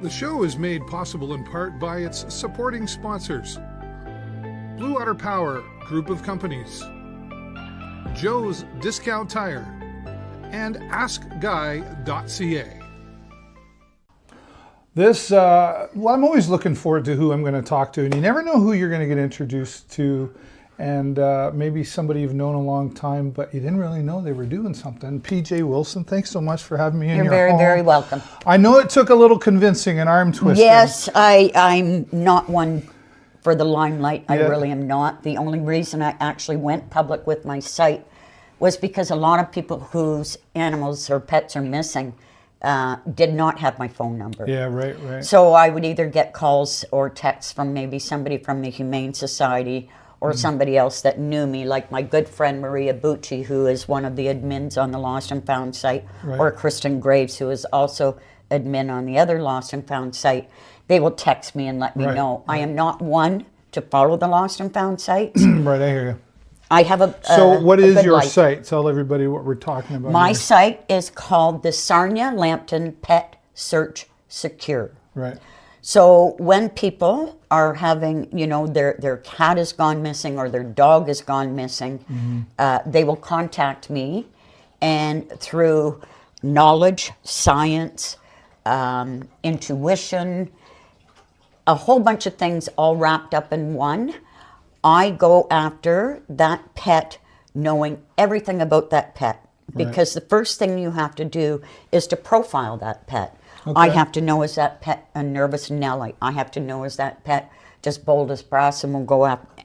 The show is made possible in part by its supporting sponsors: Blue Water Power Group of Companies, Joe's Discount Tire, and AskGuy.ca. Well, I'm always looking forward to who I'm going to talk to, and you never know who you're going to get introduced to. And maybe somebody you've known a long time, but you didn't really know they were doing something. PJ Wilson, thanks so much for having me in your home. You're very, very welcome. I know it took a little convincing and arm twisting. Yes, I'm not one for the limelight. I really am not. The only reason I actually went public with my site was because a lot of people whose animals or pets are missing did not have my phone number. Yeah, right. So I would either get calls or texts from maybe somebody from the Humane Society or somebody else that knew me, like my good friend Maria Bucci, who is one of the admins on the Lost and Found site, or Kristen Graves, who is also admin on the other Lost and Found site. They will text me and let me know. I am not one to follow the Lost and Found sites. Right, I hear you. I have a So what is your life. Site? Tell everybody what we're talking about. My site is called the Sarnia-Lambton Pet Search Secure. Right. So when people are having, their cat has gone missing or their dog has gone missing, they will contact me, and through knowledge, science, intuition, a whole bunch of things all wrapped up in one, I go after that pet knowing everything about that pet. Because the first thing you have to do is to profile that pet. Okay. I have to know, is that pet a nervous Nelly? I have to know, is that pet just bold as brass and will go up,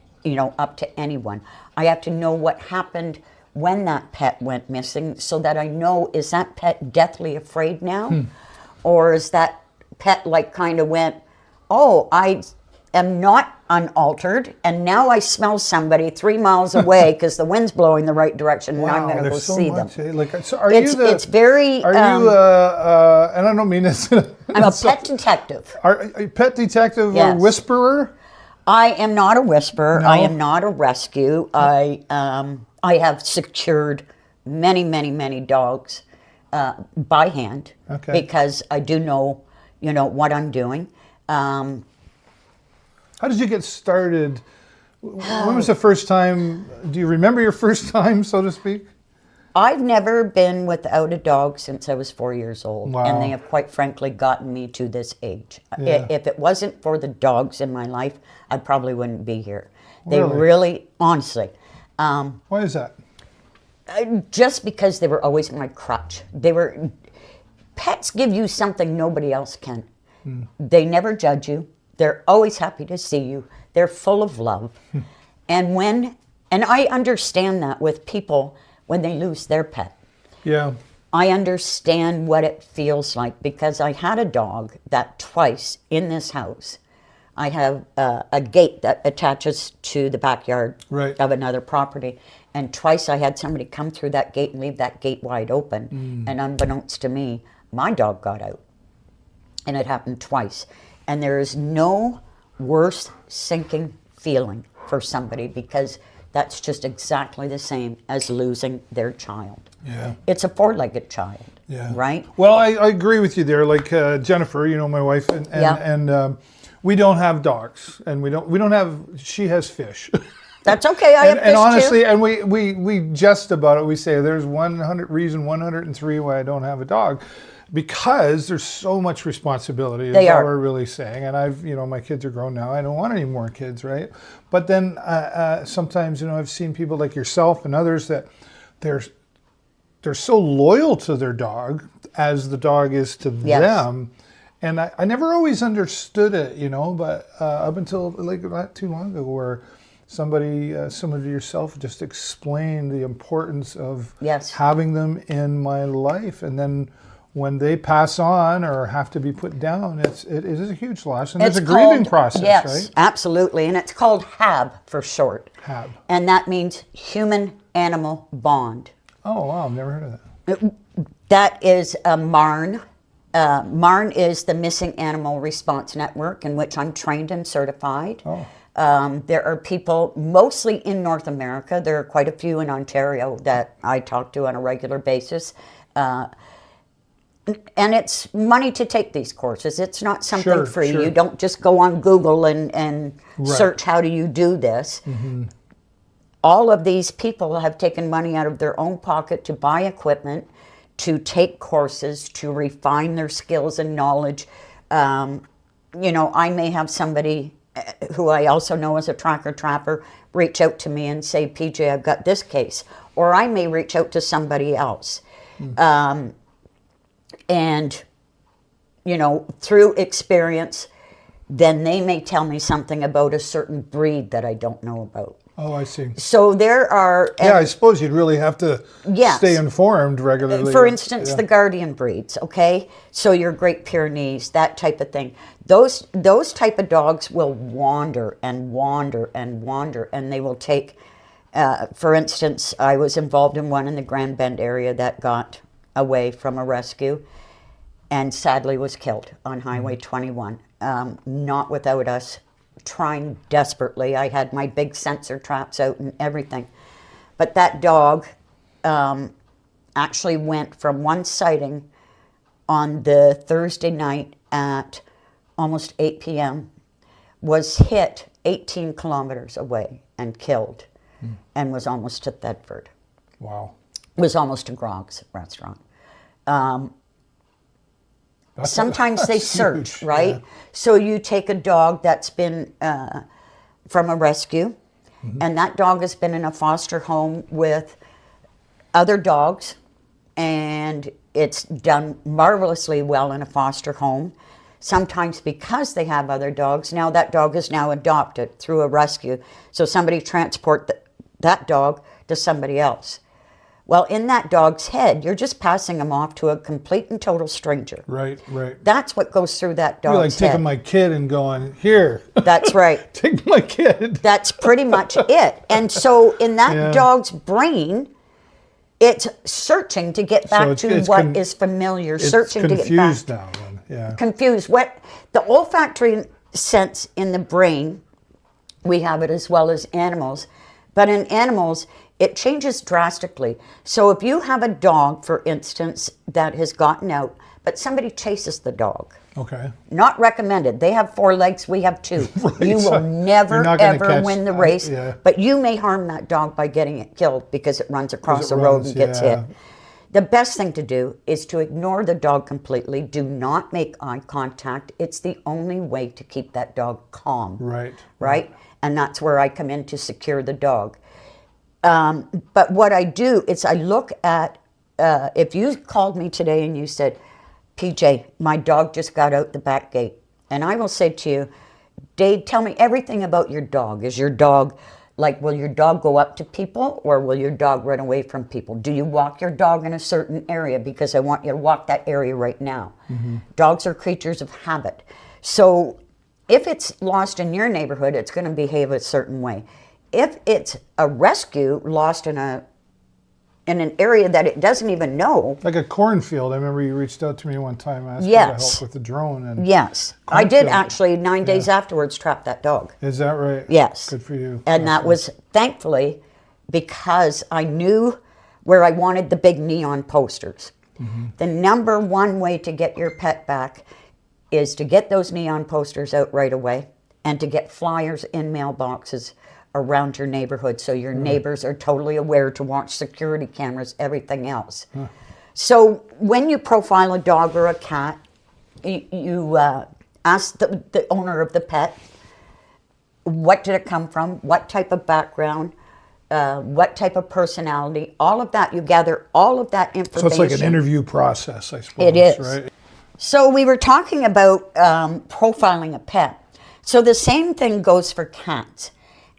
up to anyone? I have to know what happened when that pet went missing, so that I know, is that pet deathly afraid now? Or is that pet kind of went, oh, I am not unaltered, and now I smell somebody 3 miles away because the wind's blowing the right direction, and I'm going to go see them. It's very. Are you? And I don't mean this. I'm a pet detective. Are you a pet detective or whisperer? I am not a whisperer. No? I am not a rescue. I have secured many dogs by hand because I do know, what I'm doing. How did you get started? When was the first time? Do you remember your first time, so to speak? I've never been without a dog since I was 4 years old. Wow. And they have quite frankly gotten me to this age. Yeah. If it wasn't for the dogs in my life, I probably wouldn't be here. They really, honestly. Why is that? Just because they were always my crutch. Pets give you something nobody else can. They never judge you. They're always happy to see you. They're full of love. And I understand that with people when they lose their pet. Yeah. I understand what it feels like, because I had a dog that twice in this house, I have a gate that attaches to the backyard of another property. And twice I had somebody come through that gate and leave that gate wide open. And unbeknownst to me, my dog got out. And it happened twice. And there is no worse sinking feeling for somebody, because that's just exactly the same as losing their child. Yeah. It's a four-legged child, right? Well, I agree with you there. Like Jennifer, my wife, and we don't have dogs, and we don't have. She has fish. That's okay. I have fish, and honestly, too. and we jest about it. We say there's 103 why I don't have a dog. Because there's so much responsibility, is what we're really saying. And I've, my kids are grown now. I don't want any more kids, right? But then sometimes, I've seen people like yourself and others that they're so loyal to their dog as the dog is to them. And I never always understood it, but up until not too long ago, where somebody similar to yourself just explained the importance of having them in my life. And then when they pass on or have to be put down, it is a huge loss. And it's a grieving process, right? Yes, absolutely. And it's called HAB for short. HAB. And that means human-animal bond. Oh, wow. I've never heard of that. That is a MARN. MARN is the Missing Animal Response Network, in which I'm trained and certified. Oh. There are people mostly in North America. There are quite a few in Ontario that I talk to on a regular basis. And it's money to take these courses. It's not something Sure, free. sure. You don't just go on Google and Right. search how do you do this. All of these people have taken money out of their own pocket to buy equipment, to take courses, to refine their skills and knowledge. You know, I may have somebody who I also know as a tracker trapper reach out to me and say, PJ, I've got this case. Or I may reach out to somebody else. And, you know, through experience, then they may tell me something about a certain breed that I don't know about. Oh, I see. So there are... Yeah, I suppose you'd really have to Yes. stay informed regularly. For instance, Yeah. the guardian breeds, okay? So your Great Pyrenees, that type of thing. Those type of dogs will wander and wander and wander, and they will take... for instance, I was involved in one in the Grand Bend area that got away from a rescue and sadly was killed on Highway 21. Not without us trying desperately. I had my big sensor traps out and everything. But that dog actually went from one sighting on the Thursday night at almost 8 p.m., was hit 18 kilometers away and killed, and was almost to Thetford. Wow. Was almost to Grog's restaurant. Sometimes they that's search, huge, right? yeah. So you take a dog that's been from a rescue, and that dog has been in a foster home with other dogs, and it's done marvelously well in a foster home. Sometimes because they have other dogs, now that dog is now adopted through a rescue. So somebody transport that dog to somebody else. Well, in that dog's head, you're just passing him off to a complete and total stranger. Right, right. That's what goes through that You're like dog's head. taking my kid and going, here. That's right. Take my kid. That's pretty much it. And so in that Yeah. dog's brain, it's searching to get back it's- to it's what is familiar, It's searching to get back. confused now then, yeah. Confused. What the olfactory sense in the brain, we have it as well as animals, but in animals it changes drastically. So if you have a dog, for instance, that has gotten out, but somebody chases the dog, Okay. not recommended. They have 4 legs, we have 2. Right. You will never You're not gonna ever catch- win the race, yeah. but you may harm that dog by getting it killed because it runs across it the road runs, and gets yeah. hit. The best thing to do is to ignore the dog completely. Do not make eye contact. It's the only way to keep that dog calm. Right. Right? And that's where I come in to secure the dog. But what I do is I look at, if you called me today and you said, PJ, my dog just got out the back gate. And I will say to you, Dave, tell me everything about your dog. Is your dog, like, will your dog go up to people or will your dog run away from people? Do you walk your dog in a certain area? Because I want you to walk that area right now. Dogs are creatures of habit. So if it's lost in your neighborhood, it's going to behave a certain way. If it's a rescue lost in an area that it doesn't even know. Like a cornfield. I remember you reached out to me one time asking Yes. for help with the drone. And Yes. I did cornfield. actually 9 days afterwards trap that dog. Is that right? Yes. Good for you. And that was thankfully because I knew where I wanted the big neon posters. The number one way to get your pet back is to get those neon posters out right away and to get flyers in mailboxes around your neighborhood so your neighbors are totally aware to watch security cameras, everything else. So when you profile a dog or a cat, you ask the owner of the pet, what did it come from, what type of background, what type of personality, all of that. You gather all of that information. So it's like an interview process, I suppose. It is. Right? So we were talking about profiling a pet. So the same thing goes for cats.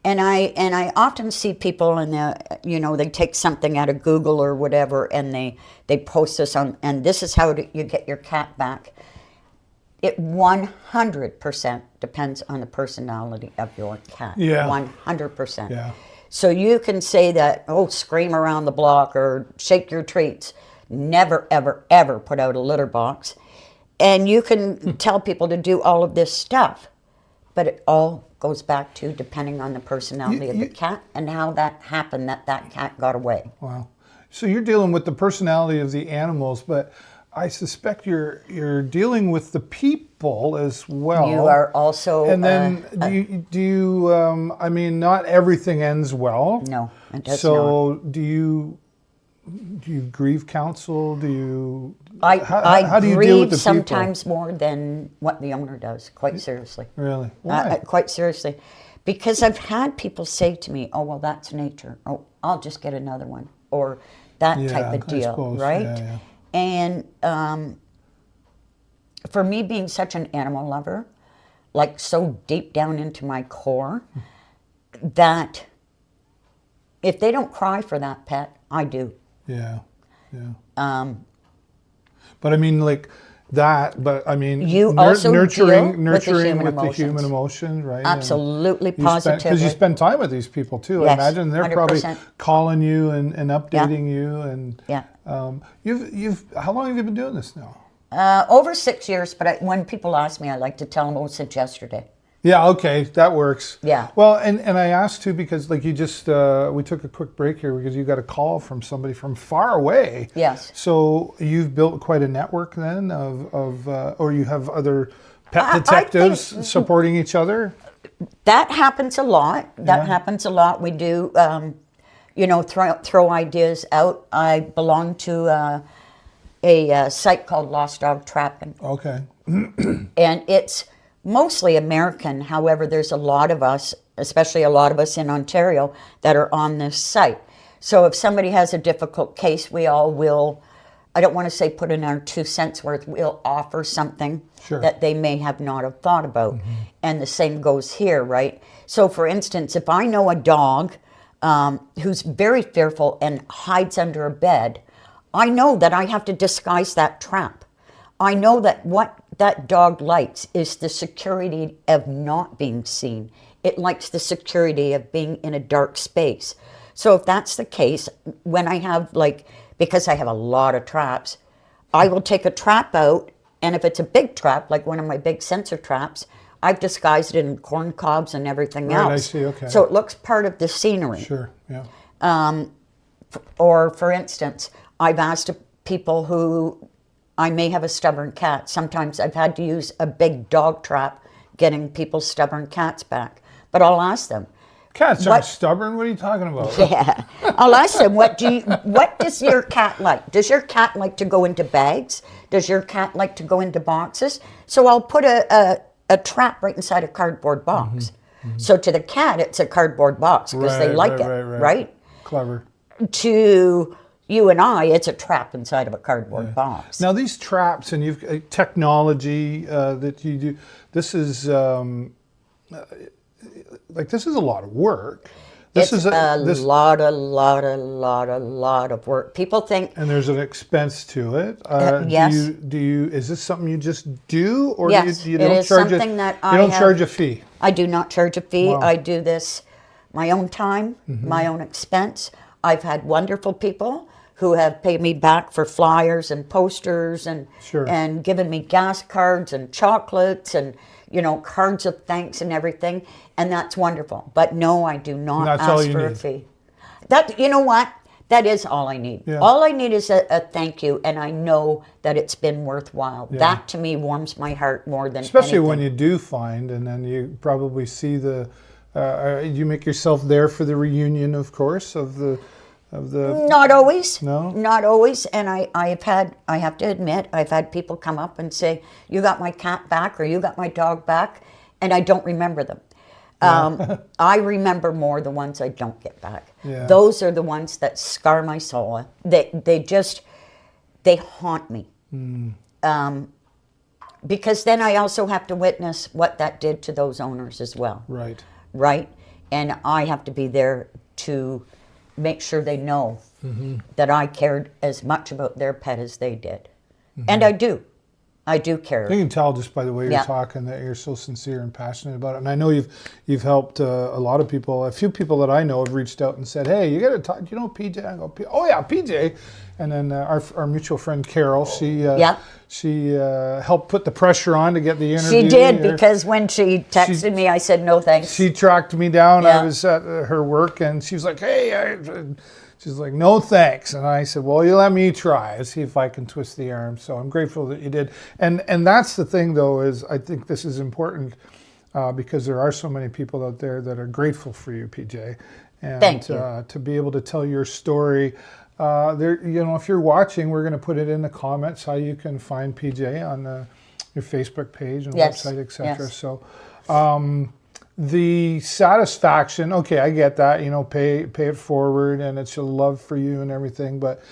And I often see people and they take something out of Google or whatever and they post this on, and this is how you get your cat back. It 100% depends on the personality of your cat. Yeah. 100%. Yeah. So you can say that, scream around the block or shake your treats. Never, ever, ever put out a litter box. And you can tell people to do all of this stuff. But it all goes back to depending on the personality of the cat and how that happened that cat got away. Wow. So you're dealing with the personality of the animals, but I suspect you're dealing with the people as well. You are also. And then do you I mean, not everything ends well. No, it does not. So do you grieve counsel? Do you? I do you grieve deal with the sometimes more than what the owner does. Quite seriously. Really? Why? Quite seriously, because I've had people say to me, "Oh, well, that's nature. Oh, I'll just get another one," or that type of deal, suppose. right? Yeah. And for me, being such an animal lover, like so deep down into my core, that if they don't cry for that pet, I do. Yeah. But I mean, like that. But I mean, you also nurturing deal with the emotions. human emotion, right? Absolutely, positively. Because you spend time with these people too. Yes, I imagine they're 100%. probably calling you and updating you. And yeah. You've how long have you been doing this now? Over 6 years. But when people ask me, I like to tell them, "Oh, since yesterday." Yeah, okay, that works. Yeah. Well, and I asked too because like you just we took a quick break here because you got a call from somebody from far away. Yes. So you've built quite a network then of or you have other pet detectives supporting each other. That happens a lot. Happens a lot. We do, throw ideas out. I belong to a site called Lost Dog Trapping. Okay. And it's mostly American. However, there's a lot of us, especially a lot of us in Ontario, that are on this site. So if somebody has a difficult case, we all will, I don't want to say put in our 2 cents worth, we'll offer something that they may have not have thought about. Mm-hmm. And the same goes here, right? So for instance, if I know a dog who's very fearful and hides under a bed, I know that I have to disguise that trap. I know that what that dog likes is the security of not being seen. It likes the security of being in a dark space. So if that's the case, when I have because I have a lot of traps, I will take a trap out, and if it's a big trap, like one of my big sensor traps, I've disguised it in corn cobs and everything else. I see, okay. So it looks part of the scenery. Sure, yeah. Or for instance, I've asked people who I may have a stubborn cat. Sometimes I've had to use a big dog trap getting people's stubborn cats back. But I'll ask them. Cats aren't stubborn. What are you talking about? Yeah. I'll ask them, what does your cat like? Does your cat like to go into bags? Does your cat like to go into boxes? So I'll put a trap right inside a cardboard box. Mm-hmm. Mm-hmm. So to the cat, it's a cardboard box because they like it, right? Clever. To you and I, it's a trap inside of a cardboard box. Now these traps, and you've technology that you do. This is this is a lot of work. It's a lot of work. People think, and there's an expense to it. Yes. Do you? Is this something you just do, or yes, you don't charge you don't charge a fee? I do not charge a fee. Wow. I do this my own time, my own expense. I've had wonderful people who have paid me back for flyers and posters and given me gas cards and chocolates and cards of thanks and everything, and that's wonderful. But no, I do not ask for a fee. That what? That is all I need. Yeah. All I need is a thank you, and I know that it's been worthwhile. Yeah. That to me warms my heart more than especially anything. When you do find, and then you probably see you make yourself there for the reunion, of course, of the. Not always. No? Not always. And I have to admit, I've had people come up and say, "You got my cat back," or "You got my dog back," and I don't remember them. I remember more the ones I don't get back. Yeah. Those are the ones that scar my soul. They haunt me. Because then I also have to witness what that did to those owners as well. Right. Right? And I have to be there to make sure they know that I cared as much about their pet as they did. And I do. I do care. You can tell just by the way you're talking that you're so sincere and passionate about it. And I know you've helped a lot of people. A few people that I know have reached out and said, "Hey, you got to talk. Do you know PJ?" I go, "Oh yeah, PJ." And then our mutual friend Carol, she helped put the pressure on to get the interview. She did, because when she texted me, I said no thanks. She tracked me down. I was at her work, and she was like, "Hey, She's like, no thanks. And I said, well, you let me try and see if I can twist the arm. So I'm grateful that you did. And that's the thing, though, is I think this is important because there are so many people out there that are grateful for you, PJ. And Thank you. To be able to tell your story. There, you know, if you're watching, we're going to put it in the comments how you can find PJ on your Facebook page and website, etc. Yes. So the satisfaction, okay, I get that, you know, pay it forward and it's a love for you and everything. But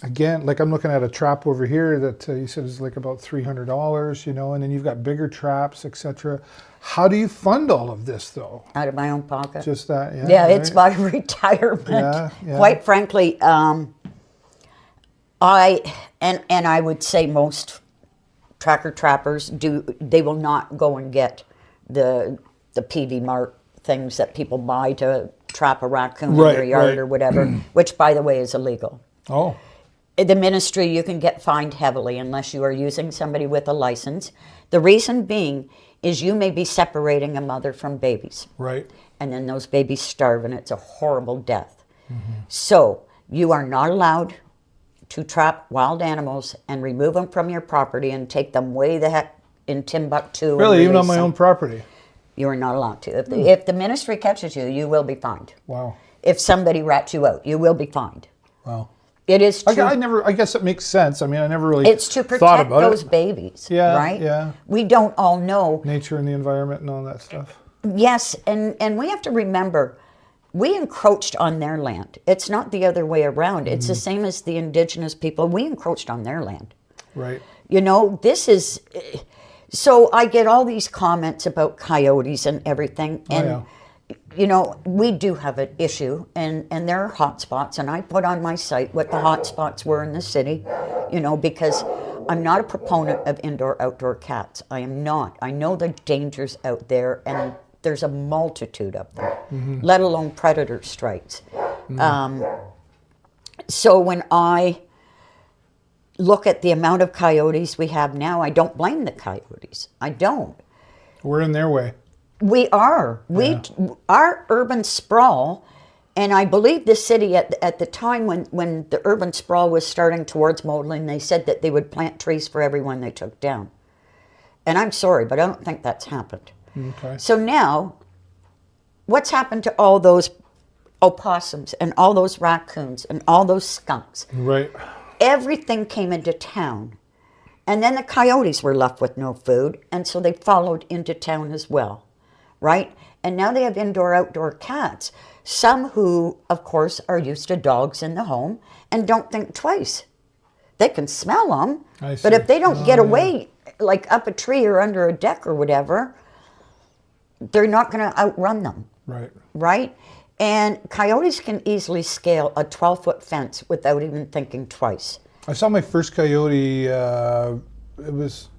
again, like I'm looking at a trap over here that you said is like about $300, you know, and then you've got bigger traps, etc. How do you fund all of this, though? Out of my own pocket. Just that, yeah. Yeah, right? it's my retirement. Yeah. Quite frankly, I would say most tracker trappers they will not go and get the PV Mart things that people buy to trap a raccoon in their yard or whatever, which, by the way, is illegal. Oh. The ministry, you can get fined heavily unless you are using somebody with a license. The reason being is you may be separating a mother from babies. Right. And then those babies starve, and it's a horrible death. So you are not allowed to trap wild animals and remove them from your property and take them way the heck in Timbuktu. Really, even on my own property? You are not allowed to. If the ministry catches you, you will be fined. Wow. If somebody rats you out, you will be fined. Wow. It is true. I guess it makes sense. I mean, I never really It's to thought protect about those it. babies, Yeah, right? yeah. We don't all know. Nature and the environment and all that stuff. Yes, and we have to remember, we encroached on their land. It's not the other way around. It's the same as the indigenous people. We encroached on their land. Right. You know, this is... So I get all these comments about coyotes and everything, and you know, we do have an issue, and there are hot spots, and I put on my site what the hot spots were in the city, you know, because I'm not a proponent of indoor-outdoor cats. I am not. I know the dangers out there, and there's a multitude of them, let alone predator strikes. So when I look at the amount of coyotes we have now, I don't blame the coyotes. I don't. We're in their way. We are. Our urban sprawl, and I believe the city at the time when the urban sprawl was starting towards Modeling, they said that they would plant trees for everyone they took down. And I'm sorry, but I don't think that's happened. Okay. So now, what's happened to all those opossums and all those raccoons and all those skunks? Right. Everything came into town. And then the coyotes were left with no food, and so they followed into town as well, right? And now they have indoor-outdoor cats, some who, of course, are used to dogs in the home and don't think twice. They can smell them, but if they don't get away, like up a tree or under a deck or whatever, they're not going to outrun them. Right. Right? And coyotes can easily scale a 12-foot fence without even thinking twice. I saw my first coyote, it was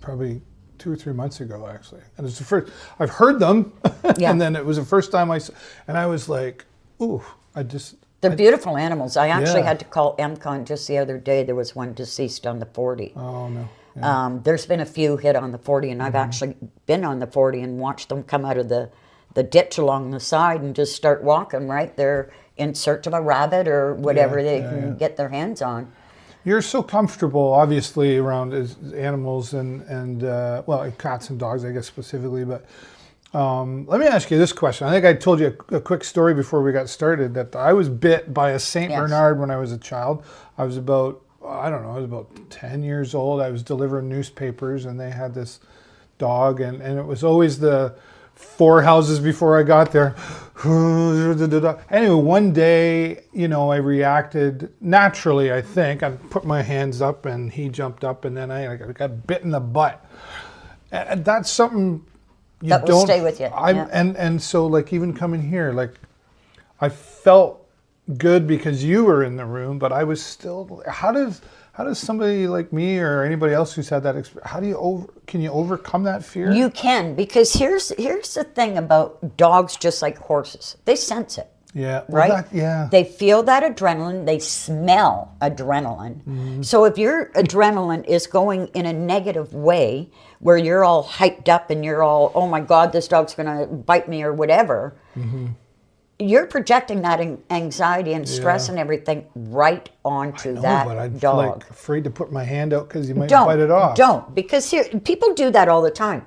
probably 2 or 3 months ago, actually. And it's the first, I've heard them, and then it was the first time I saw, and I was like, ooh, They're beautiful animals. I actually had to call MCON just the other day. There was one deceased on the 40. Oh, no. Yeah. There's been a few hit on the 40, and I've actually been on the 40 and watched them come out of the ditch along the side and just start walking, right? They're in search of a rabbit or whatever they can get their hands on. You're so comfortable, obviously, around animals and well, cats and dogs, I guess, specifically. But let me ask you this question. I think I told you a quick story before we got started that I was bit by a St. Bernard when I was a child. I was about, I don't know, I was about 10 years old. I was delivering newspapers, and they had this dog, and it was always the 4 houses before I got there. Anyway, one day, you know, I reacted naturally, I think. I put my hands up, and he jumped up, and then I got bit in the butt. And that's something you that will stay with you. And so, like, even coming here, like, I felt good because you were in the room, but I was still. How does somebody like me or anybody else who's had that experience, can you overcome that fear? You can, because here's the thing about dogs, just like horses. They sense it. Yeah. Well, right? They feel that adrenaline. They smell adrenaline. So if your adrenaline is going in a negative way, where you're all hyped up and you're all, oh my God, this dog's going to bite me or whatever, you're projecting that anxiety and stress and everything right onto that but I'm dog. like afraid to put my hand out because you might bite it off. Don't, because people do that all the time.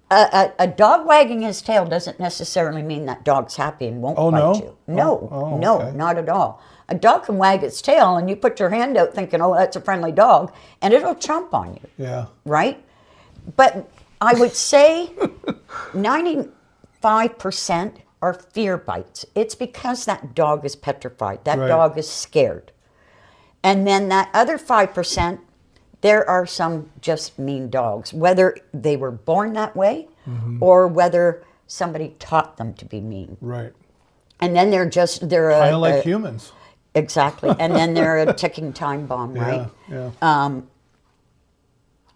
A dog wagging his tail doesn't necessarily mean that dog's happy and won't bite you. No, okay. not at all. A dog can wag its tail and you put your hand out thinking, oh, that's a friendly dog, and it'll chomp on you. Yeah. Right? But I would say 95% are fear bites. It's because that dog is petrified. That dog is scared. And then that other 5%, there are some just mean dogs, whether they were born that way or whether somebody taught them to be mean. Right. And then they're kind of like humans. Exactly. And then they're a ticking time bomb, right? Yeah.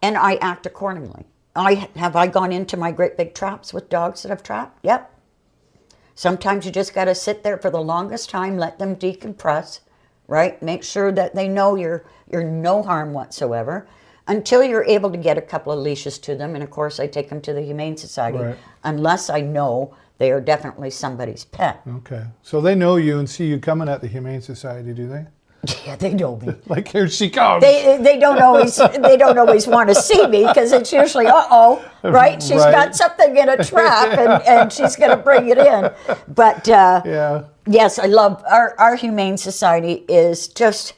And I act accordingly. Have I gone into my great big traps with dogs that I've trapped? Yep. Sometimes you just got to sit there for the longest time, let them decompress, right? Make sure that they know you're no harm whatsoever until you're able to get a couple of leashes to them. And of course, I take them to the Humane Society unless I know they are definitely somebody's pet. Okay. So they know you and see you coming at the Humane Society, do they? Yeah, they know me. Like, here she comes. They don't always want to see me because it's usually right? She's got something in a trap and she's going to bring it in. But yes, I love our Humane Society is just,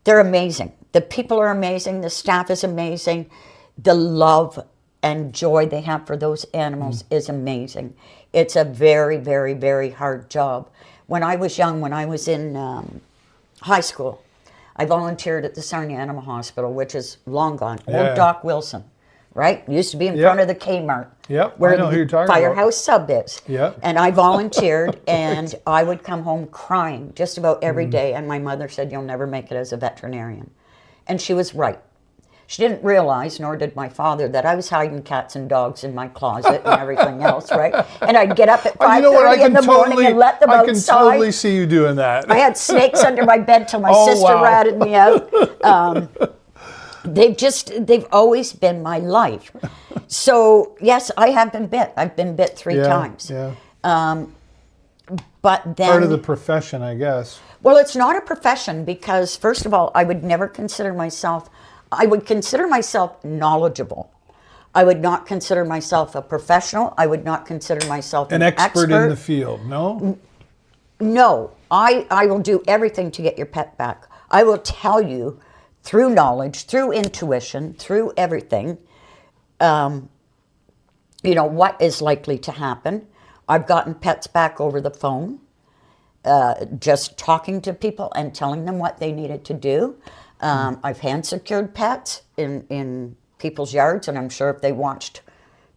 they're amazing. The people are amazing. The staff is amazing. The love and joy they have for those animals is amazing. It's a very, very, very hard job. When I was young, when I was in high school, I volunteered at the Sarnia Animal Hospital, which is long gone. Old Doc Wilson, right? Used to be in front of the Kmart. Yep, where I know who you're talking Firehouse Sub is. Yep. And I volunteered, and I would come home crying just about every day. And my mother said, "You'll never make it as a veterinarian." And she was right. She didn't realize, nor did my father, that I was hiding cats and dogs in my closet and everything else, right? And I'd get up at 5:30 in the morning and let them outside. I can totally see you doing that. I had snakes under my bed till my sister ratted me out. They've always been my life. So, yes, I have been bit. I've been bit 3 times. Yeah. But then... Part of the profession, I guess. Well, it's not a profession because, first of all, I would never consider myself... I would consider myself knowledgeable. I would not consider myself a professional. I would not consider myself an expert in the field, no? No. I will do everything to get your pet back. I will tell you through knowledge, through intuition, through everything, what is likely to happen. I've gotten pets back over the phone, just talking to people and telling them what they needed to do. I've hand secured pets in people's yards, and I'm sure if they watched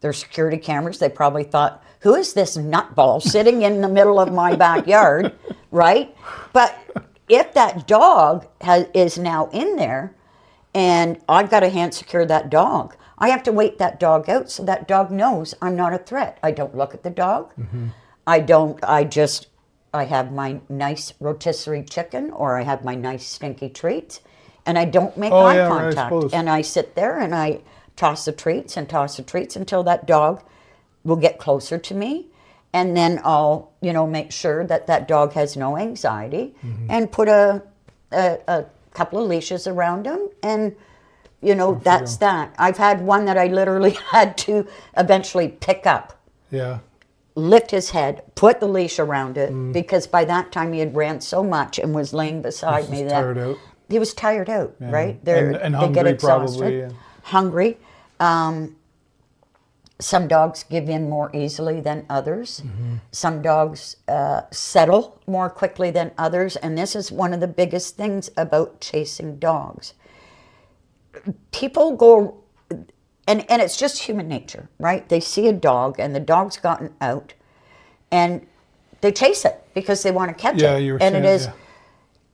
their security cameras, they probably thought, who is this nutball sitting in the middle of my backyard, right? But if that dog is now in there, and I've got to hand secure that dog, I have to wait that dog out so that dog knows I'm not a threat. I don't look at the dog. I have my nice rotisserie chicken, or I have my nice stinky treats. And I don't make eye contact. And I sit there and I toss the treats until that dog will get closer to me. And then I'll, make sure that dog has no anxiety and put a couple of leashes around him. And, that's that. I've had one that I literally had to eventually pick up. Yeah. Lift his head, put the leash around it, because by that time he had ran so much and was laying beside me that... He was tired out, right? And hungry, they get exhausted. probably. Yeah. Hungry. Some dogs give in more easily than others. Some dogs settle more quickly than others. And this is one of the biggest things about chasing dogs. People go, and it's just human nature, right? They see a dog and the dog's gotten out and they chase it because they want to catch it. And it is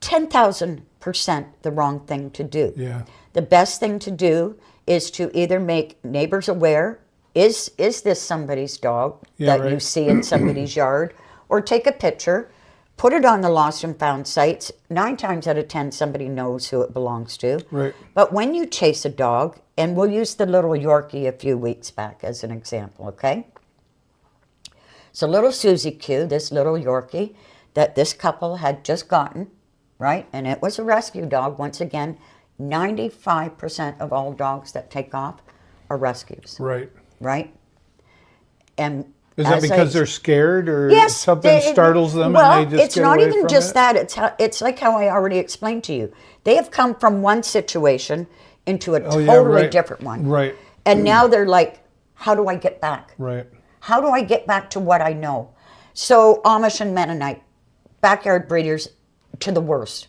10,000% the wrong thing to do. Yeah. The best thing to do is to either make neighbors aware, is this somebody's dog that you see in somebody's yard, or take a picture, put it on the lost and found sites. 9 times out of 10, somebody knows who it belongs to. Right. But when you chase a dog, and we'll use the little Yorkie a few weeks back as an example, okay? So little Susie Q, this little Yorkie that this couple had just gotten, right? And it was a rescue dog. Once again, 95% of all dogs that take off are rescues. Right. Right? And is that because they're scared or yes, something startles them and they just it's get not away even from just it? that. It's like how I already explained to you. They have come from one situation into a totally different one. Right. And now they're like, how do I get back? Right. How do I get back to what I know? So Amish and Mennonite, backyard breeders to the worst,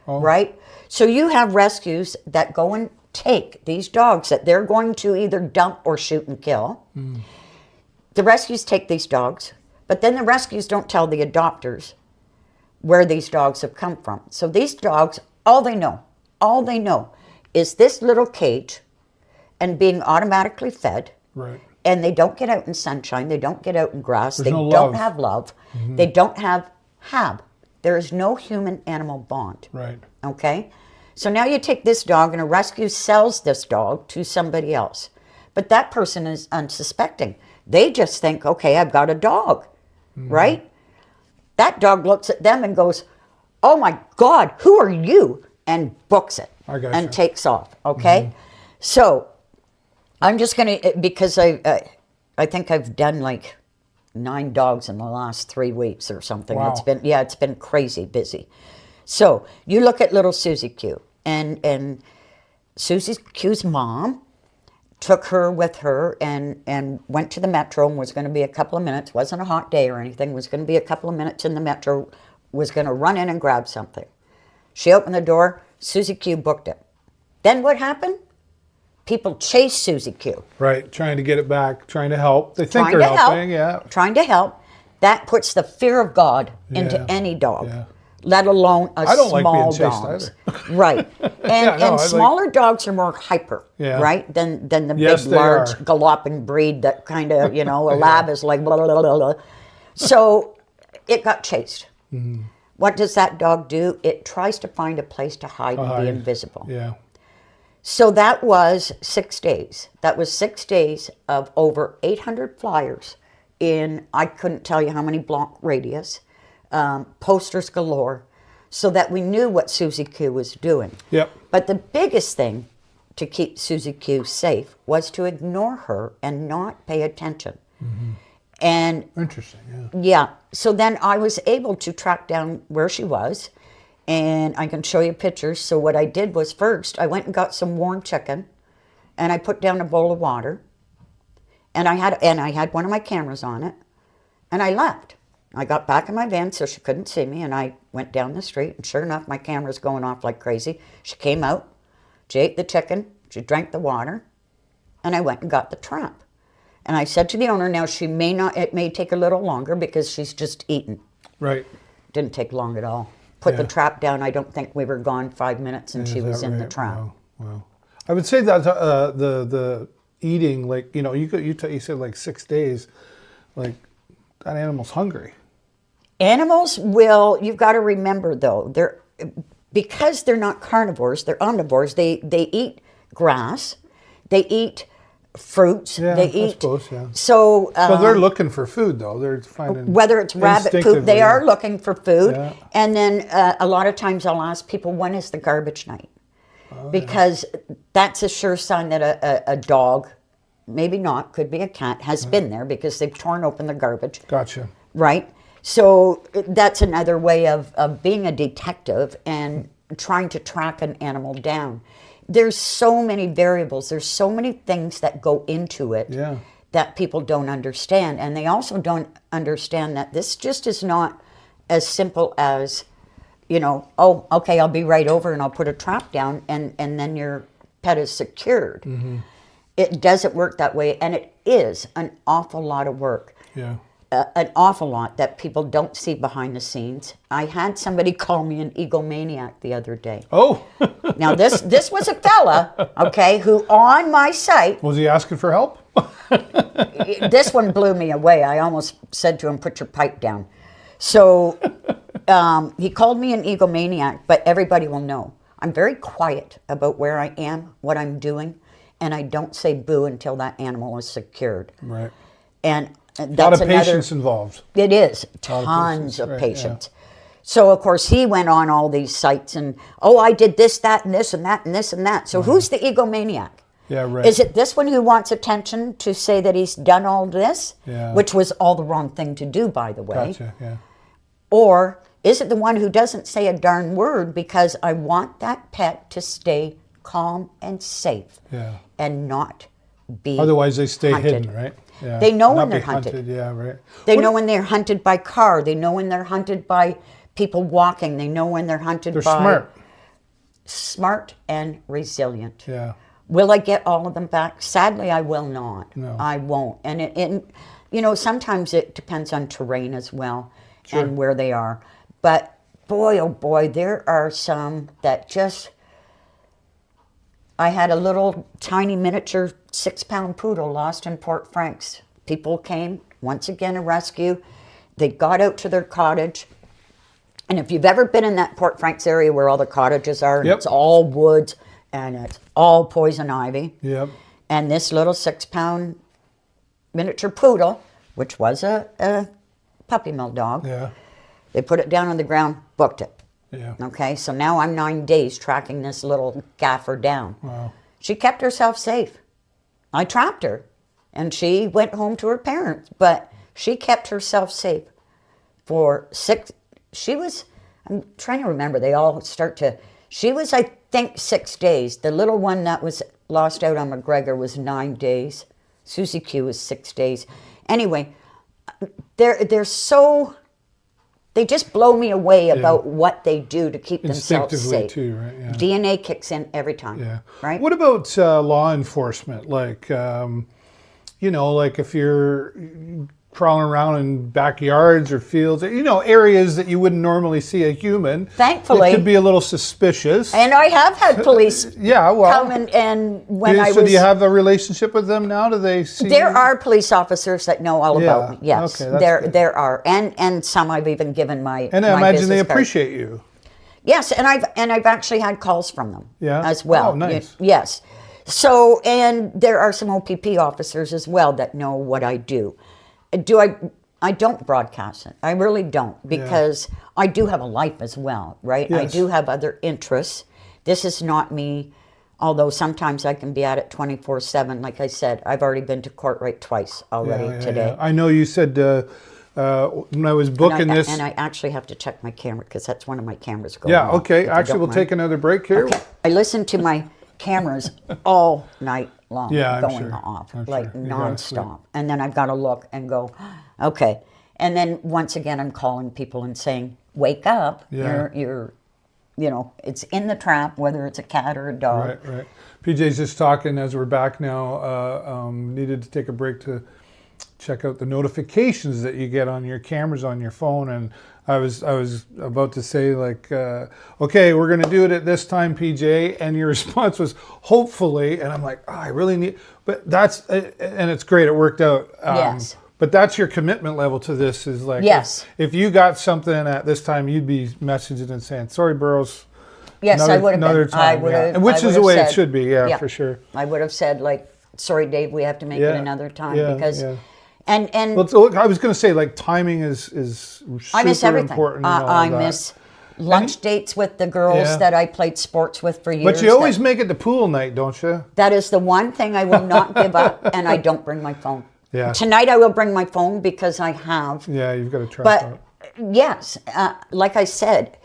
right? So you have rescues that go and take these dogs that they're going to either dump or shoot and kill. The rescues take these dogs, but then the rescues don't tell the adopters where these dogs have come from. So these dogs, all they know is this little cage and being automatically fed. Right. And they don't get out in sunshine. They don't get out in grass. There's They no don't love. have love. They don't have HAB. There is no human-animal bond. Right. Okay? So now you take this dog and a rescue sells this dog to somebody else. But that person is unsuspecting. They just think, okay, I've got a dog, right? That dog looks at them and goes, oh my God, who are you? And books it and takes off, okay? So I'm just going to, because I think I've done like 9 dogs in the last 3 weeks or something. Wow. It's been crazy busy. So you look at little Susie Q, and Susie Q's mom took her with her and went to the metro and was going to be a couple of minutes. Wasn't a hot day or anything. Was going to be a couple of minutes in the metro. Was going to run in and grab something. She opened the door. Susie Q booked it. Then what happened? People chased Susie Q. Right, trying to get it back, trying to help. They think they're helping, yeah. Trying to help. That puts the fear of God into any dog, let alone a small dog. I don't like being chased either. Right. And smaller dogs are more hyper, right, than the big, large, galloping breed that kind of, a lab is like blah, blah, blah, blah. So it got chased. What does that dog do? It tries to find a place to hide and be invisible. Yeah. So that was 6 days. That was 6 days of over 800 flyers in, I couldn't tell you how many block radius, posters galore, so that we knew what Susie Q was doing. Yep. But the biggest thing to keep Susie Q safe was to ignore her and not pay attention. And interesting, yeah. So then I was able to track down where she was. And I can show you pictures. So what I did was first, I went and got some warm chicken, and I put down a bowl of water, and I had one of my cameras on it, and I left. I got back in my van so she couldn't see me, and I went down the street, and sure enough, my camera's going off like crazy. She came out, she ate the chicken, she drank the water, and I went and got the trap. And I said to the owner, now it may take a little longer because she's just eaten. Right. Didn't take long at all. Put the trap down. I don't think we were gone 5 minutes and she was in the trap. Wow. I would say that the eating, like, you said like 6 days, like that animal's hungry. Animals will, you've got to remember though, because they're not carnivores, they're omnivores, they eat grass, they eat fruits, they eat. I suppose, So they're looking for food though. They're finding whether it's rabbit poop, they are looking for food. And then a lot of times I'll ask people, when is the garbage night? Because that's a sure sign that a dog, maybe not, could be a cat, has been there because they've torn open the garbage. Gotcha. Right? So that's another way of being a detective and trying to track an animal down. There's so many variables. There's so many things that go into it that people don't understand. And they also don't understand that this just is not as simple as, oh, okay, I'll be right over and I'll put a trap down and then your pet is secured. It doesn't work that way. And it is an awful lot of work. Yeah. An awful lot that people don't see behind the scenes. I had somebody call me an egomaniac the other day. Oh. Now this was a fella, okay, who on my site. Was he asking for help? This one blew me away. I almost said to him, put your pipe down. So he called me an egomaniac, but everybody will know. I'm very quiet about where I am, what I'm doing, and I don't say boo until that animal is secured. Right. And A lot of patience involved. It is. Tons of patience. So, of course, he went on all these sites and, I did this, that, and this, and that, and this, and that. So who's the egomaniac? Yeah, right. Is it this one who wants attention to say that he's done all this? Yeah. Which was all the wrong thing to do, by the way. Gotcha, yeah. Or is it the one who doesn't say a darn word because I want that pet to stay calm and safe and not be Otherwise they stay hunted. hidden, right? Yeah. They know Not when they're be hunted. Yeah, right. They know when they're hunted by car. They know when they're hunted by people walking. They know when they're hunted They're by... Smart and resilient. Yeah. Will I get all of them back? Sadly, I will not. No. I won't. And sometimes it depends on terrain as well and where they are. But boy, oh boy, there are some that just... I had a little tiny miniature 6-pound poodle lost in Port Franks. People came, once again a rescue. They got out to their cottage. And if you've ever been in that Port Franks area where all the cottages are, and it's all woods, and it's all poison ivy. Yep. And this little 6-pound miniature poodle, which was a puppy mill dog, they put it down on the ground, booked it. Yeah. Okay, so now I'm 9 days tracking this little gaffer down. Wow. She kept herself safe. I trapped her, and she went home to her parents, but she kept herself safe for 6... I'm trying to remember, they all start to... She was, I think, 6 days. The little one that was lost out on McGregor was 9 days. Susie Q was 6 days. Anyway, they're so... They just blow me away about what they do to keep themselves safe. Too, right? Yeah. DNA kicks in every time. Yeah. Right? What about law enforcement? Like, like if you're crawling around in backyards or fields, areas that you wouldn't normally see a human. Thankfully. It could be a little suspicious. And I have had police come and when I was... So do you have a relationship with them now? Do they see There you? are police officers that know all about me. Yes, okay, that's there are. And some I've even given my And I my imagine they business card. appreciate you. Yes, and I've actually had calls from them as well. Oh, nice. Yes. So, and there are some OPP officers as well that know what I do. I don't broadcast it. I really don't, because I do have a life as well, right? Yes. I do have other interests. This is not me, although sometimes I can be at it 24/7. Like I said, I've already been to court twice already today. Yeah. I know you said when I was booking this... And I actually have to check my camera because that's one of my cameras going Yeah, off, okay. Actually, we'll take another break here. Okay. I listen to my cameras all night long, I'm going sure. off, I'm like sure. You gotta sleep. nonstop. And then I've got to look and go, okay. And then once again, I'm calling people and saying, wake up. Yeah. You're it's in the trap, whether it's a cat or a dog. Right. PJ's just talking as we're back now. Needed to take a break to check out the notifications that you get on your cameras on your phone. And I was about to say, like, okay, we're going to do it at this time, PJ. And your response was, hopefully. And I'm like, I really need... But that's... And it's great. It worked out. Yes. But that's your commitment level to this, is like... Yes. If you got something at this time, you'd be messaging and saying, sorry, Burrows. Yes, I would have another been. time, And which is the way it should be, for sure. I would have said, like, sorry, Dave, we have to make it another time because... Yeah. And I was going to say, like, timing is super I miss everything. important. I miss lunch dates with the girls that I played sports with for years. But you always make it to pool night, don't you? That is the one thing I will not give up, and I don't bring my phone. Yeah. Tonight I will bring my phone because I have. Yeah, you've got to try. But yes, like I said,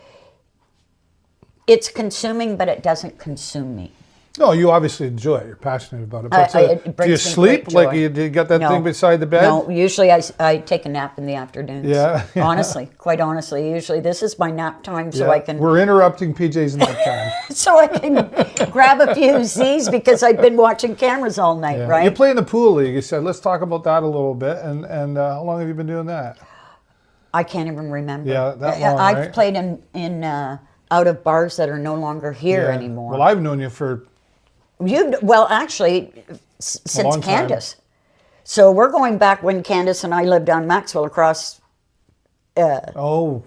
it's consuming, but it doesn't consume me. No, you obviously enjoy it. You're passionate about it. But it do you brings me sleep? great joy. Like you got that thing beside the bed? No, usually I take a nap in the afternoons. Yeah. Honestly, quite honestly. Usually this is my nap time so I can... We're interrupting PJ's nap time. so I can grab a few Z's because I've been watching cameras all night, right? You play in the pool league. You said, let's talk about that a little bit. And how long have you been doing that? I can't even remember. Yeah, that long, I've right? played in out of bars that are no longer here anymore. Well, I've known you for... Actually, since time. Candace. So we're going back when Candace and I lived on Maxwell across... oh,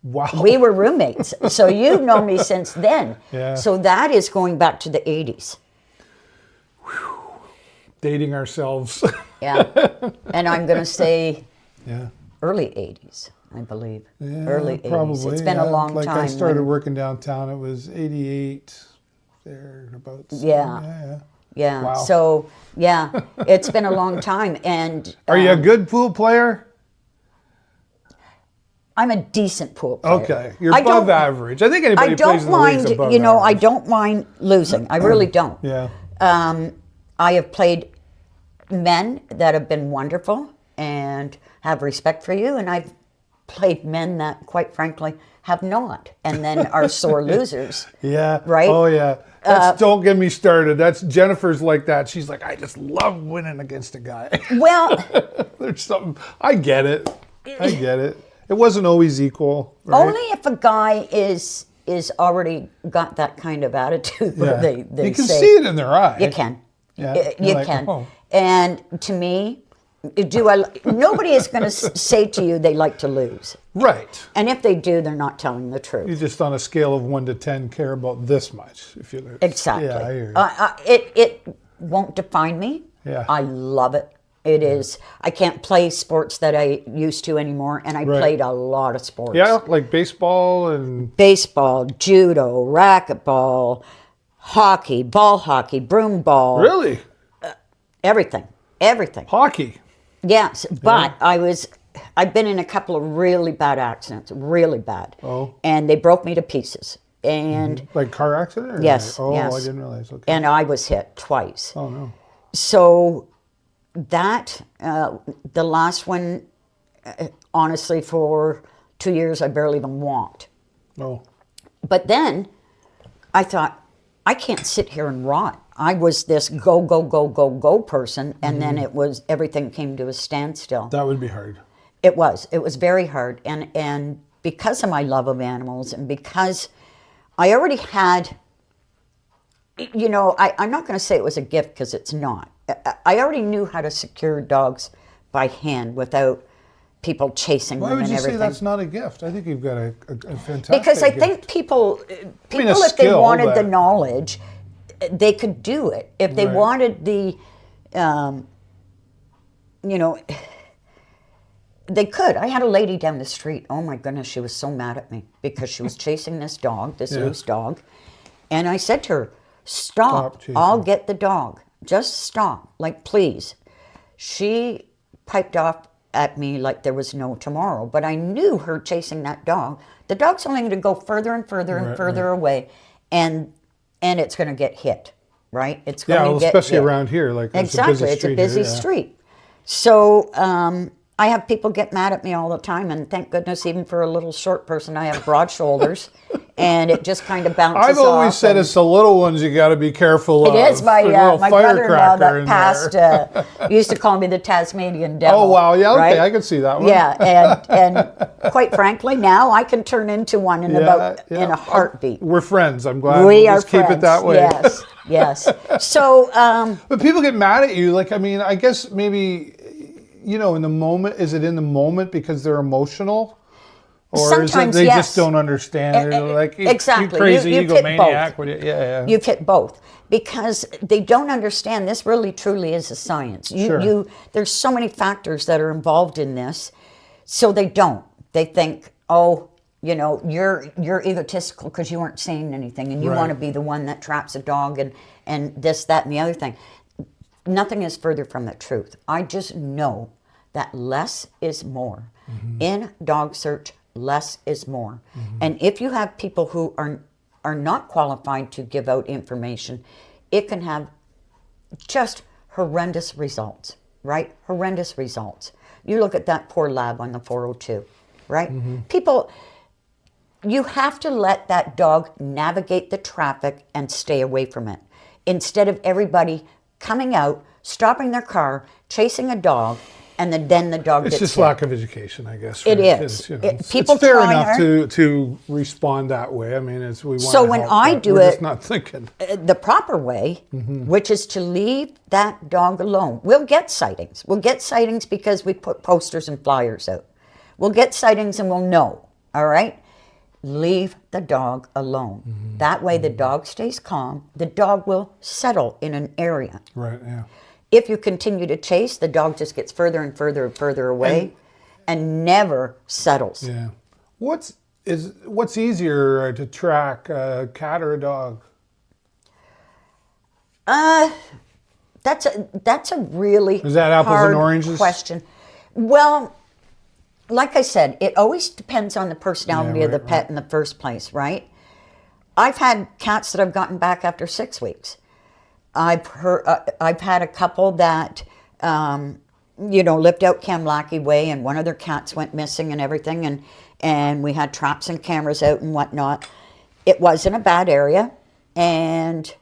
wow. We were roommates. So you've known me since then. Yeah. So that is going back to the 80s. Dating ourselves. Yeah. And I'm going to say Yeah. early 80s, I believe. Yeah, Early 80s. probably. It's been a long like time. I started working downtown, it was 88, thereabouts. Yeah. Yeah. Wow. So, yeah, it's been a long time. And Are you a good pool player? I'm a decent pool player. Okay, you're above average. I think anybody who plays in the league's above you know, I average. don't mind losing. I really don't. Yeah. I have played men that have been wonderful and have respect for you, and I've played men that, quite frankly, have not, and then are sore losers. Yeah. Right? Oh, yeah. Don't get me started. That's Jennifer's like that. She's like, I just love winning against a guy. Well, There's something. I get it. I get it. It wasn't always equal. Right? only if a guy is already got that kind of attitude where they you can say, see it in their eyes. you can. Yeah. You You're like, can. oh. And to me, nobody is going to say to you they like to lose. Right. And if they do, they're not telling the truth. You just on a scale of 1 to 10 care about this much if you lose. Exactly. Yeah, I hear you. It won't define me. Yeah. I love it. It is. I can't play sports that I used to anymore, and I played a lot of sports. Yeah, like baseball and Baseball, judo, racquetball, hockey, ball hockey, broom ball. really Everything. hockey. Yes, but I've been in a couple of really bad accidents, really bad. Oh. And they broke me to pieces. And Like car accident? Or yes, Oh, yes. I didn't realize. Okay. and I was hit twice. Oh no. So that, the last one, honestly, for 2 years, I barely even walked. Oh. But then I thought, I can't sit here and rot. I was this go person, and then everything came to a standstill. That would be hard. It was very hard. And because of my love of animals, and because I already had, you know, I'm not going to say it was a gift because it's not. I already knew how to secure dogs by hand without people chasing Why them would and you everything. say that's not a gift? I think you've got a fantastic Because I gift. think people if they skill, wanted the but- knowledge, they could do it. If they Right. wanted the, you know, they could. I had a lady down the street. Oh my goodness, she was so mad at me because she was chasing this dog, this loose dog. And I said to her, stop. chasing. I'll get the dog. Just stop. Like, please. She piped off at me like there was no tomorrow. But I knew her chasing that dog. The dog's only going to go further and further and further away. And it's going to get hit, right? It's going to get especially hit. around here. Like Exactly, it's a busy here, yeah. street. So I have people get mad at me all the time, and thank goodness, even for a little short person, I have broad shoulders, and it just kind of bounces I've always off, said and it's the little ones you got to be careful of. it is my A little brother-in-law firecracker in that there. passed used to call me the Tasmanian devil. Oh wow, yeah, okay, right? I can see that one. Yeah, and quite frankly, now I can turn into one in a heartbeat. We're friends. I'm glad. We we'll are just keep friends. it that way. Yes. So, But people get mad at you. Like, I mean, I guess maybe, you know, in the moment, is it in the moment because they're emotional? Or is it sometimes, they yes. just don't understand? They're like, Exactly. you crazy You've egomaniac. hit both. Yeah. You've hit both because they don't understand this really truly is a science. Sure. There's so many factors that are involved in this, so they don't. They think, oh, you know, you're egotistical because you weren't saying anything, and you want to be the one that traps a dog and this, that, and the other thing. Nothing is further from the truth. I just know that less is more. In dog search, less is more. And if you have people who are not qualified to give out information, it can have just horrendous results, right? Horrendous results. You look at that poor lab on the 402, right? People, you have to let that dog navigate the traffic and stay away from it. Instead of everybody coming out, stopping their car, chasing a dog, and then the dog It's gets just hit. lack of education, I guess. It right? is. You know, it's People fair try enough hard. to respond that way. I mean, we want So to when help, I but do we're it- just not thinking. The proper way, which is to leave that dog alone. We'll get sightings. We'll get sightings because we put posters and flyers out. We'll get sightings and we'll know, all right? Leave the dog alone. That way the dog stays calm. The dog will settle in an area. Right, yeah. if you continue to chase, the dog just gets further and further and further away and never settles. Yeah. What's easier to track, a cat or a dog? That's a really Is that apples hard and oranges question. Well, like I said, it always depends on the personality of the pet in the first place, right? I've had cats that I've gotten back after 6 weeks. I've had a couple that, lived out Kamlaki Way, and one of their cats went missing and everything, and we had traps and cameras out and whatnot. It wasn't a bad area, and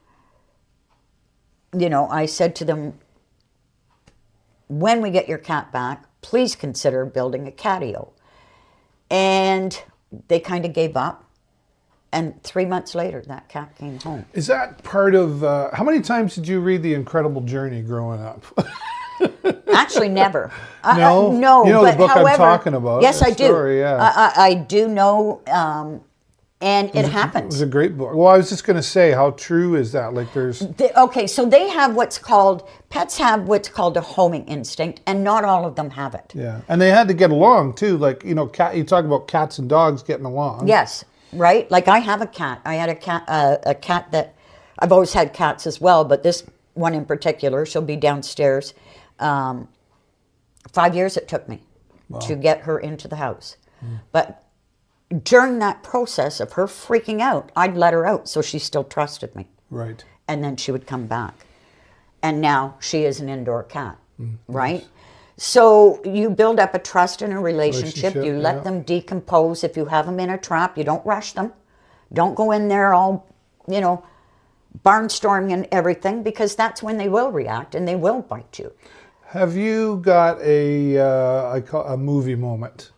I said to them, when we get your cat back, please consider building a catio. And they kind of gave up. And 3 months later, that cat came home. Is that part of, how many times did you read The Incredible Journey growing up? Actually, never. No? No. You know but the book however, I'm talking about? Yes, I do. Story, yeah. I do know, and it happens. It was a great book. Well, I was just going to say, how true is that? Like there's... Okay, so they have pets have what's called a homing instinct, and not all of them have it. Yeah, and they had to get along too. Like, you talk about cats and dogs getting along. Yes, right? Like I have a cat. I had a cat that, I've always had cats as well, but this one in particular, she'll be downstairs. 5 years it took me to get her into the house. But during that process of her freaking out, I'd let her out so she still trusted me. Right. And then she would come back. And now she is an indoor cat, right? Nice. So you build up a trust and a relationship. You let them decompose. If you have them in a trap, you don't rush them. Don't go in there all, barnstorming and everything, because that's when they will react and they will bite you. Have you got a movie moment?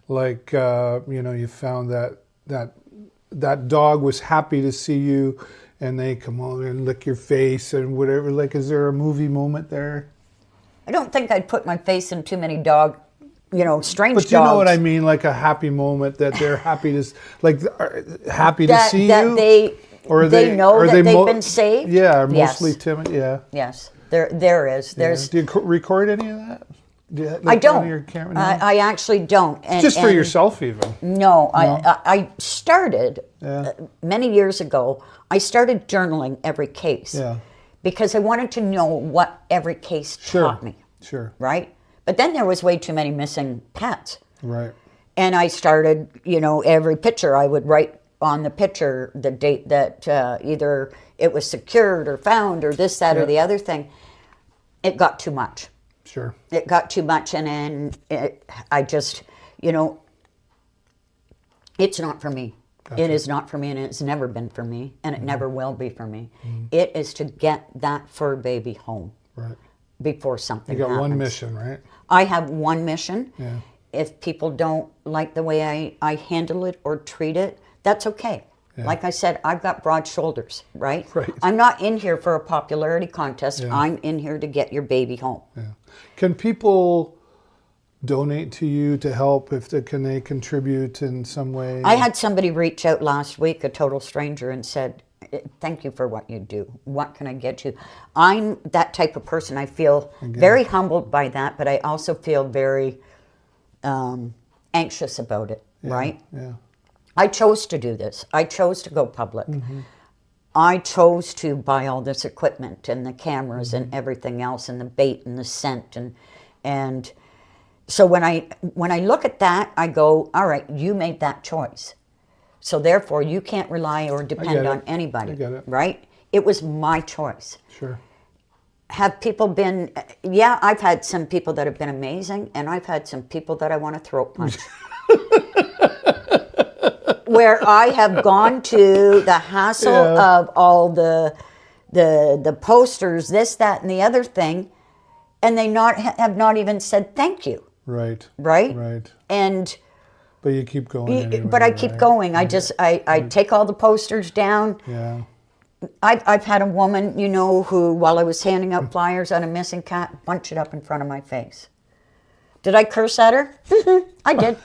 Like, you found that dog was happy to see you and they come over and lick your face and whatever. Like, is there a movie moment there? I don't think I'd put my face in too many strange dogs. But you know what I mean? Like a happy moment that they're happy to, happy to see you? They know that they've been saved? Yeah, mostly timid, yeah. Yes, there is. There's. Do you record any of that? I don't. Your camera? No? I actually don't. Just for yourself, even. No, I started many years ago. I started journaling every case because I wanted to know what every case taught me. Sure. Right, but then there was way too many missing pets. Right. And I started, every picture I would write on the picture the date that either it was secured or found or this, that, or the other thing. It got too much. Sure. It got too much, and then I just, it's not for me. Gotcha. It is not for me, and it's never been for me, and it never will be for me. It is to get that fur baby home. Right. Before something happens. You got one mission, right? I have one mission. Yeah. If people don't like the way I handle it or treat it, that's okay. Yeah. Like I said, I've got broad shoulders, right? Right. I'm not in here for a popularity contest. Yeah. I'm in here to get your baby home. Yeah. Can people donate to you to help? Can they contribute in some way? I had somebody reach out last week, a total stranger, and said, thank you for what you do. What can I get you? I'm that type of person. I feel very humbled by that, but I also feel very anxious about it, right? Yeah. I chose to do this. I chose to go public. I chose to buy all this equipment and the cameras and everything else and the bait and the scent and so when I look at that, I go, all right, you made that choice. So therefore, you can't rely or depend on anybody, right? It was my choice. Sure. Have people been, I've had some people that have been amazing, and I've had some people that I want to throat punch. Where I have gone to the hassle of all the posters, this, that, and the other thing, and they have not even said thank you. Right. Right? Right. And but you keep going anyway, but I keep going. I just I take all the posters down. Yeah. I've had a woman, who while I was handing out flyers on a missing cat, bunch it up in front of my face. Did I curse at her? I did.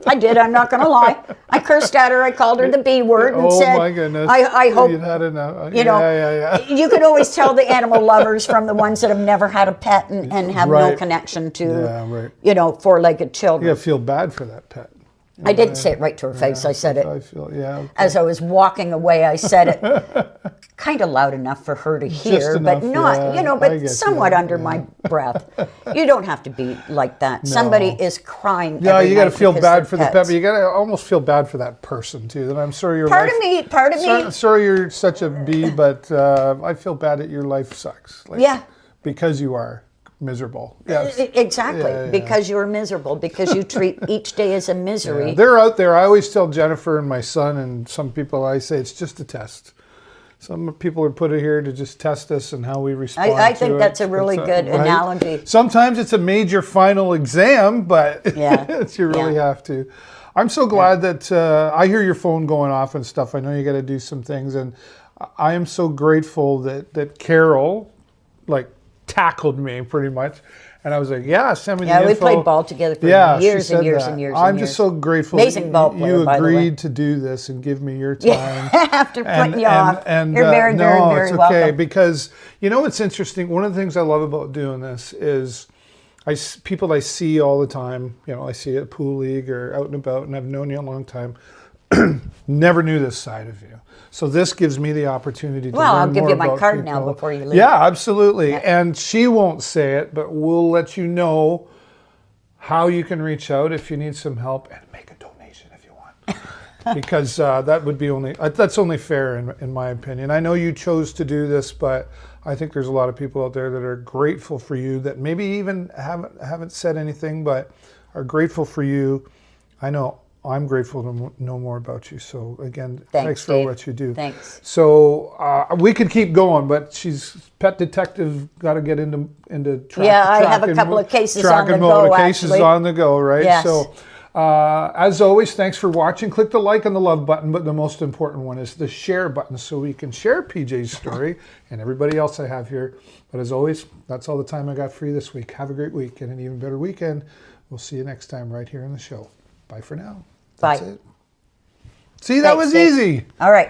I did. I'm not going to lie. I cursed at her. I called her the B word and said, "Oh my goodness! I hope you had enough." Yeah. You can always tell the animal lovers from the ones that have never had a pet and have no connection to, four-legged children. You feel bad for that pet. I didn't say it right to her face. I said it. I feel, okay. As I was walking away, I said it kind of loud enough for her to hear, enough, but not, but somewhat under my breath. You don't have to be like that. No. Somebody is crying. Yeah, you got to feel bad for the pet, but you got to almost feel bad for that person too. That I'm sorry your part life. Part of me. Sorry you're such a bee, but I feel bad that your life sucks. Because you are miserable. Yes. Exactly. Because you're miserable. Because you treat each day as a misery. They're out there. I always tell Jennifer and my son and some people, I say it's just a test. Some people are put here to just test us and how we respond. I think that's a really good analogy. Sometimes it's a major final exam, but you really have to. I'm so glad that I hear your phone going off and stuff. I know you got to do some things, and I am so grateful that Carol, tackled me pretty much, and I was like, send me the info. We played ball together for years and years and years. I'm just so grateful Amazing ball player, you agreed to do this and give me your time. After putting you off. And you're very, very, very welcome. Okay, because it's interesting. One of the things I love about doing this is people I see all the time, I see at Pool League or out and about, and I've known you a long time, never knew this side of you. So this gives me the opportunity to learn more about people. Well, I'll give you my card now before you leave. Yeah, absolutely. Yeah. And she won't say it, but we'll let you know how you can reach out if you need some help, and make a donation if you want. Because that would be that's only fair in my opinion. I know you chose to do this, but I think there's a lot of people out there that are grateful for you, that maybe even haven't said anything, but are grateful for you. I know I'm grateful to know more about you. So again, thanks for what you do. Thanks. So we could keep going, but pet detective got to get into track. Yeah, I have a couple of cases on the go. Cases on the go, right? Yes. So as always, thanks for watching. Click the like and the love button, but the most important one is the share button, so we can share PJ's story and everybody else I have here. But as always, that's all the time I got for you this week. Have a great week and an even better weekend. We'll see you next time right here on the show. Bye for now. Bye. That's it. See, that was easy. All right.